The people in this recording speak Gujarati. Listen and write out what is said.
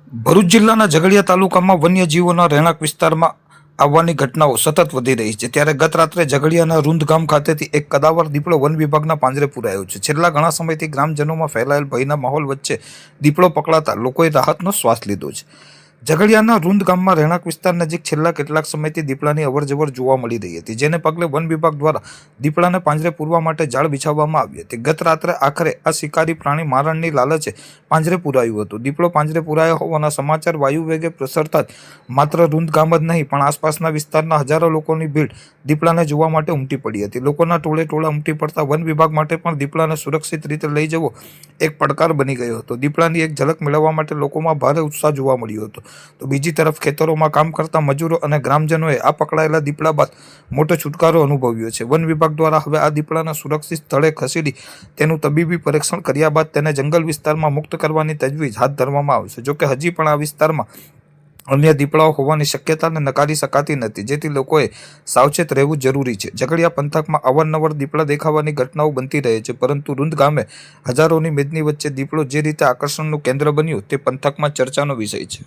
ભરૂચ જિલ્લાના ઝઘડિયા તાલુકામાં વન્યજીવોના રહેણાંક વિસ્તારમાં આવવાની ઘટનાઓ સતત વધી રહી છે। ત્યારે ગત રાત્રે ઝઘડિયાના રૂંદ ગામ ખાતેથી એક કદાવર દીપડો વન વિભાગના પાંજરે પુરાયો છે। છેલ્લા ઘણા સમયથી ગ્રામજનોમાં ફેલાયેલ ભયના માહોલ વચ્ચે દીપડો પકડાતા લોકોએ રાહતનો શ્વાસ લીધો છે। ઝઘડિયાના રૂંદ ગામમાં રહેણાંક વિસ્તાર નજીક છેલ્લા કેટલાક સમયથી દીપડાની અવરજવર જોવા મળી રહી હતી, જેને પગલે વન વિભાગ દ્વારા દીપડાને પાંજરે પૂરવા માટે જાળ બિછાવવામાં આવી હતી। ગત રાત્રે આખરે આ શિકારી પ્રાણી મારણની લાલચે પાંજરે પુરાયું હતું। દીપડો પાંજરે પુરાયો હોવાના સમાચાર વાયુવેગે પ્રસરતા જ માત્ર રૂંદ ગામ જ નહીં પણ આસપાસના વિસ્તારના હજારો લોકોની ભીડ દીપડાને જોવા માટે ઉમટી પડી હતી। લોકોના ટોળે ટોળા ઉમટી પડતા વન વિભાગ માટે પણ દીપડાને સુરક્ષિત રીતે લઈ જવો એક પડકાર બની ગયો હતો। દીપડાની એક ઝલક મેળવવા માટે લોકોમાં ભારે ઉત્સાહ જોવા મળ્યો હતો। તો બીજી તરફ ખેતરોમાં કામ કરતા મજૂરો અને ગ્રામજનોએ આ પકડાયેલા દીપડા બાદ મોટો છુટકારો અનુભવ્યો છે। વન વિભાગ દ્વારા હવે આ દીપડાને સુરક્ષિત સ્થળે ખસેડી તેનું તબીબી પરીક્ષણ કર્યા બાદ તેને જંગલ વિસ્તારમાં મુક્ત કરવાની તજવીજ હાથ ધરવામાં આવશે। જોકે હજી પણ આ વિસ્તારમાં અન્ય દીપડાઓ હોવાની શક્યતાને નકારી શકાતી નથી, જેથી લોકોએ સાવચેત રહેવું જરૂરી છે। ઝઘડિયા પંથકમાં અવારનવાર દીપડા દેખાવાની ઘટનાઓ બનતી રહે છે, પરંતુ રૂંદ ગામે હજારોની મેદની વચ્ચે દીપડો જે રીતે આકર્ષણનું કેન્દ્ર બન્યું તે પંથકમાં ચર્ચાનો વિષય છે।